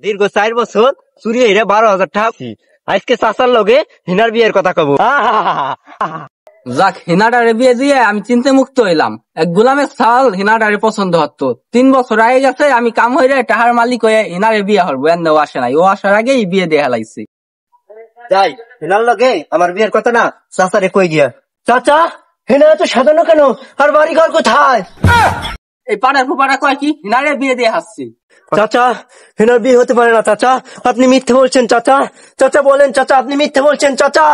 দীর্ঘ 4 বছর চুরি হইরে 12,000 টাকা আজকে চাচার লগে হিনার বিয়ের কথা কব। যাক, হিনাডারে বিয়ে দিয়ে আমি চিন্তা মুক্ত হইলাম। এক গোলামের সাল হিনাডারে পছন্দ হতো। 3 বছর আগে গেছে, আমি কাম হইরে টাহার মালিক হয়ে হিনারে বিয়ে হরবো। এন্দেও আসে নাই, ও আসার আগেই বিয়ে দিয়ে হেলাইছি। যাই হিনার লগে আমার বিয়ের কথা না চাচারে কই গিয়া। চাচা, হিনা তো সাজানো কেন, আর বাড়ি ঘর কোথায়? এই পাড়ার ফুপাড়া কয় কি হিনারে বিয়ে দিয়ে হাসছি। চাচা, হিনার বিয়ে হতে পারে না চাচা, আপনি মিথ্যে বলছেন চাচা। চাচা বলেন চাচা, আপনি মিথ্যে বলছেন চাচা।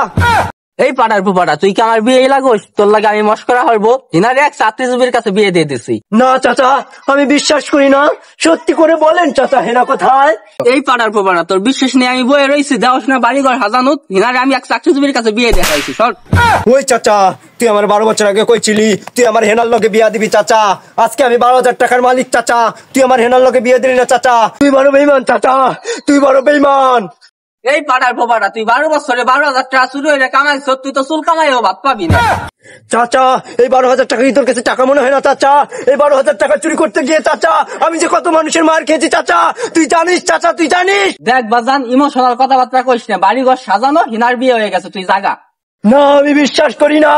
এই পাড়ার ফুপাড়া, তুই কি আমার বিয়ে লাগোস? তোর লাগে আমি মস্করা হরবো? হিনারে এক চাকরিজীবীর কাছে বিয়ে দিয়ে দিছি। না চাচা, আমি বিশ্বাস করি না, সত্যি করে বলেন চাচা, হেনা কোথায়? এই পাড়ার ফুপাড়া, তোর বিশ্বাস নিয়ে আমি বয়ে রয়েছি, দেওয়াস না বাড়িঘর হাজানুত। হিনারে আমি এক চাকরিজীবীর কাছে বিয়ে দেখাইছি। সর। ওই চাচা, তুই আমার 12 বছর আগে কইছিলি তুই আমার হেনার লগে বিয়া দিবি চাচা। আজকে আমি 12,000 টাকার মালিক চাচা, তুই আমার হেনার লগে বিয়ে দিলি না চাচা। তুই বড় বেঈমান চাচা, তুই বড় বেঈমান। এই পাড়ার ফুপাড়া, তুই 12 বছরে 12,000 টাকা চুরি হইলে কামাইছ, তুই তো চুল কামাইও ভাত পাবি না। চাচা, এই 12,000 টাকা কি তোর কাছে টাকা মনে হয় না চাচা? এই 12,000 টাকা চুরি করতে গিয়ে চাচা আমি যে কত মানুষের মার খেয়েছি চাচা, তুই জানিস চাচা, তুই জানিস? দেখ বাজান, ইমোশনাল কথাবার্তা কইস না। বাড়িঘর সাজানো, হিনার বিয়ে হয়ে গেছে, তুই জাগা। না, আমি বিশ্বাস করি না,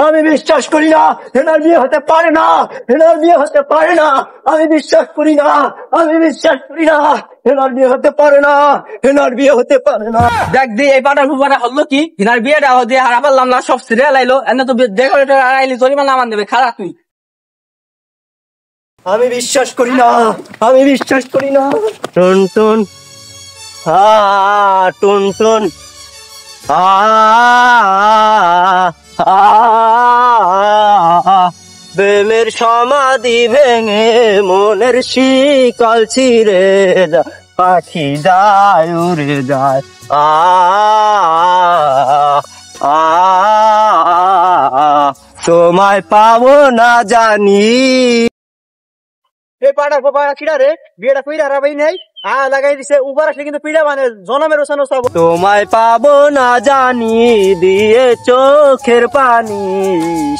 আমি বিশ্বাস করি না, হেনার বিয়ে হতে পারে না, হেনার বিয়ে হতে পারে না, আমি বিশ্বাস করি না, আমি বিশ্বাস করি না, হেনার বিয়ে হতে পারে না, হেনার বিয়ে হতে পারে না। দেখ দি, এই পাড়ার ফুপাড়া হলো কি, হিনার বিয়েটা দিয়ে হারা পারলাম না, সব সিরিয়াল আইলো। এনে তো ডেকোরেটর আইলি জরিমানা আমার দেবে, খারাপ তুই। আমি বিশ্বাস করি না, আমি বিশ্বাস করি না। টুন টুন, টুন টুন, প্রেমের সমাধি ভেঙে মনের শিকল ছিঁড়ে পাখি যায় উড়ে যায়। তোমায় পাবো না জানি। এই পাড়ার পাড়া খিড়া রে, বিয়েটা কইরা হারাবাই নাই, লাগাই দিছে উবার আসলে কিন্তু পিড়া মানে জনমের ওসানো সব। তোমায় পাবো না জানি দিয়ে চোখের পানি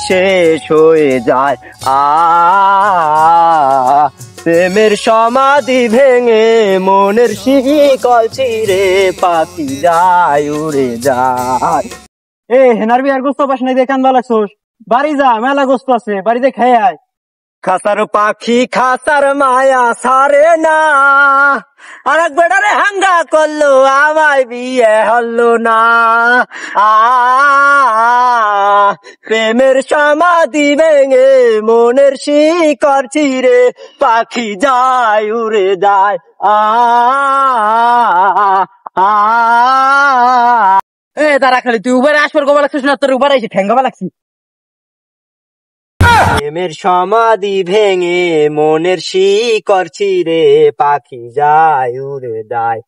শেষ হয়ে যায়। প্রেমের সমাধি ভেঙে মনের শিকল ছিঁড়ে পাখি যায় উড়ে যায়। হেনার বিয়ার গোস্ত পাস নাই দেখান বালাছোস, বাড়ি যা, মেলা গোস্ত আছে, বাড়িতে খেয়ে আয়। খাসার পাখি খাসার মায়া সারে না, আর এক বেটারে হাঙ্গা করলো আমায় বিয়ে হলো না। প্রেমের সমাধি ভেঙে মনের শিকড় ছিঁড়ে পাখি যায় উড়ে যায়। তারা খালি তুই উবারে আসবার গোবা লাগছিস না, তোর উবার আইসি ঠেঙ্গা লাগছি। প্রেমের সমাধি ভেঙে মনের শিকড় ছিঁড়ে পাখি যায় উড়ে যায়।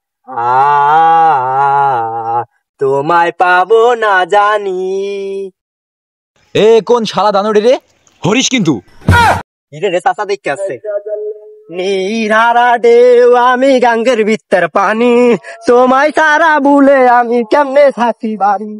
তোমায় পাবো না জানি। এ কোন শালা দানড়ি রে, হরিস কিন্তু। রে চাচা দেখতে আসছে। নীরারা ঢেউ আমি গাঙ্গের ভিতর পানি, তোমায় সারা ভুলে আমি কেমনে থাকি বাড়ি।